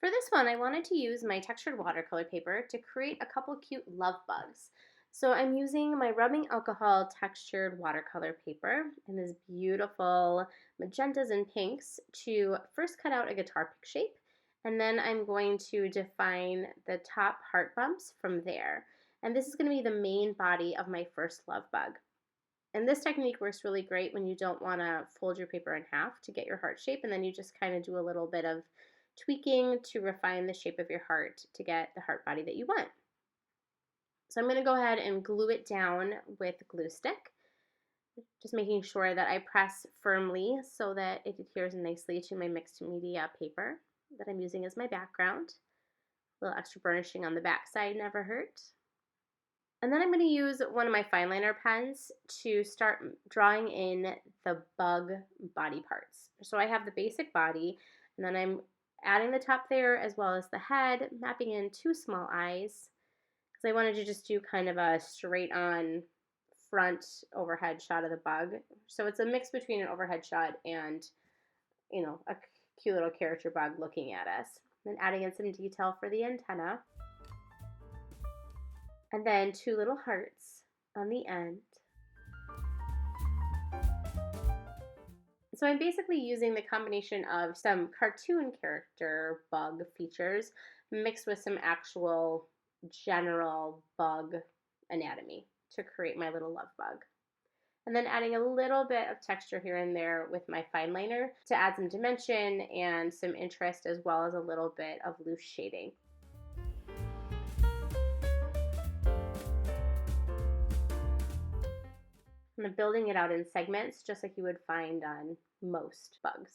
For this one, I wanted to use my textured watercolor paper to create a couple cute love bugs. So I'm using my rubbing alcohol textured watercolor paper in this beautiful magentas and pinks to first cut out a guitar pick shape, and then I'm going to define the top heart bumps from there. And this is going to be the main body of my first love bug. And this technique works really great when you don't want to fold your paper in half to get your heart shape, and then you just kind of do a little bit of tweaking to refine the shape of your heart to get the heart body that you want. So I'm going to go ahead and glue it down with a glue stick, just making sure that I press firmly so that it adheres nicely to my mixed media paper that I'm using as my background. A little extra burnishing on the back side never hurt. And then I'm going to use one of my fine liner pens to start drawing in the bug body parts. So I have the basic body, and then I'm adding the top there as well as the head, mapping in two small eyes, because I wanted to just do kind of a straight on front overhead shot of the bug. So it's a mix between an overhead shot and, a cute little character bug looking at us. Then adding in some detail for the antenna. And then two little hearts on the end. So I'm basically using the combination of some cartoon character bug features mixed with some actual general bug anatomy to create my little love bug. And then adding a little bit of texture here and there with my fine liner to add some dimension and some interest, as well as a little bit of loose shading. I'm building it out in segments just like you would find on most bugs.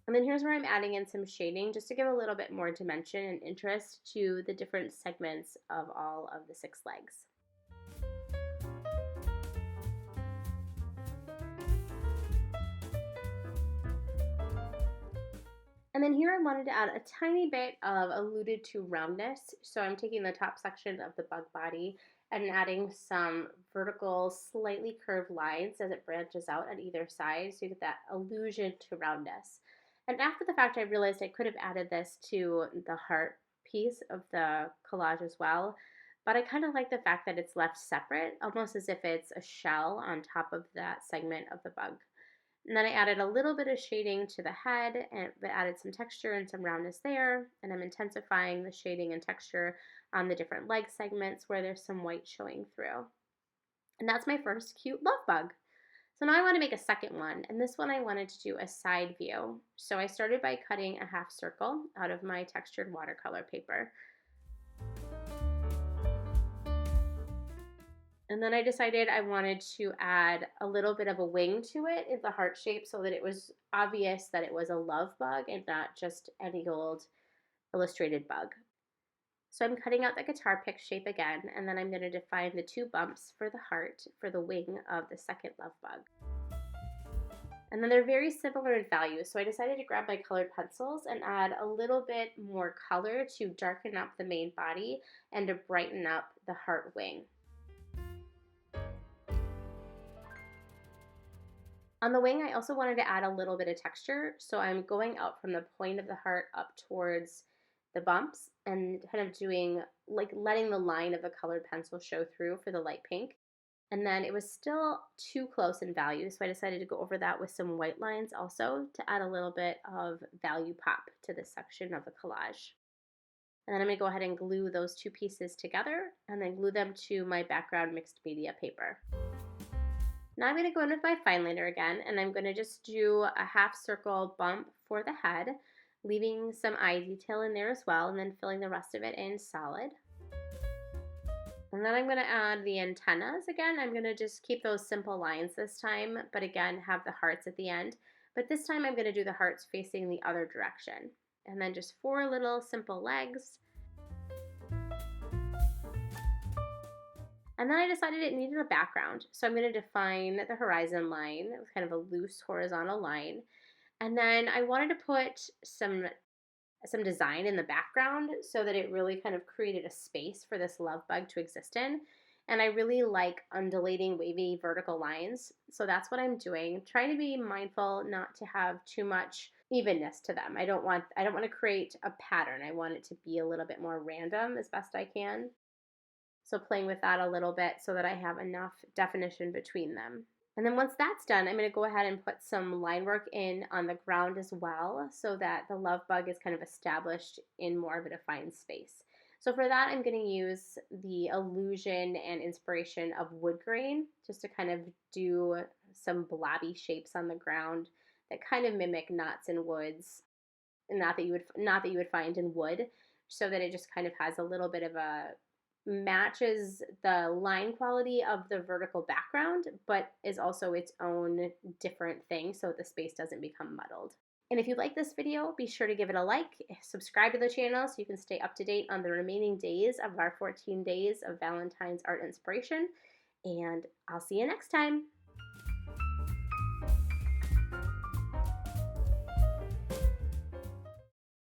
And then here's where I'm adding in some shading just to give a little bit more dimension and interest to the different segments of all of the 6 legs. And then here I wanted to add a tiny bit of alluded to roundness. So I'm taking the top section of the bug body and adding some vertical, slightly curved lines as it branches out on either side, so you get that allusion to roundness. And after the fact, I realized I could have added this to the heart piece of the collage as well, but I kind of like the fact that it's left separate, almost as if it's a shell on top of that segment of the bug. And then I added a little bit of shading to the head, but added some texture and some roundness there. And I'm intensifying the shading and texture on the different leg segments where there's some white showing through. And that's my first cute love bug. So now I want to make a second one, and this one I wanted to do a side view. So I started by cutting a half circle out of my textured watercolor paper. And then I decided I wanted to add a little bit of a wing to it in the heart shape so that it was obvious that it was a love bug and not just any old illustrated bug. So I'm cutting out the guitar pick shape again, and then I'm going to define the 2 bumps for the heart for the wing of the second love bug. And then they're very similar in value, so I decided to grab my colored pencils and add a little bit more color to darken up the main body and to brighten up the heart wing. On the wing, I also wanted to add a little bit of texture, so I'm going out from the point of the heart up towards the bumps and kind of doing, like, letting the line of the colored pencil show through for the light pink. And then it was still too close in value, so I decided to go over that with some white lines also to add a little bit of value pop to this section of the collage. And then I'm going to go ahead and glue those 2 pieces together and then glue them to my background mixed media paper. Now I'm going to go in with my fine liner again, and I'm going to just do a half circle bump for the head, leaving some eye detail in there as well, and then filling the rest of it in solid. And then I'm going to add the antennas again. I'm going to just keep those simple lines this time, but again have the hearts at the end. But this time I'm going to do the hearts facing the other direction. And then just 4 little simple legs. And then I decided it needed a background, so I'm going to define the horizon line with kind of a loose horizontal line. And then I wanted to put some design in the background so that it really kind of created a space for this love bug to exist in. and I really like undulating, wavy, vertical lines. So that's what I'm doing. Trying to be mindful not to have too much evenness to them. I don't want to create a pattern. I want it to be a little bit more random as best I can. So playing with that a little bit so that I have enough definition between them. And then once that's done, I'm going to go ahead and put some line work in on the ground as well so that the love bug is kind of established in more of a defined space. So for that, I'm going to use the illusion and inspiration of wood grain just to kind of do some blobby shapes on the ground that kind of mimic knots and woods, not that you would find in wood, so that it just kind of has a little bit of a matches the line quality of the vertical background, but is also its own different thing so the space doesn't become muddled. And if you like this video, be sure to give it a like, subscribe to the channel so you can stay up to date on the remaining days of our 14 days of Valentine's art inspiration, and I'll see you next time.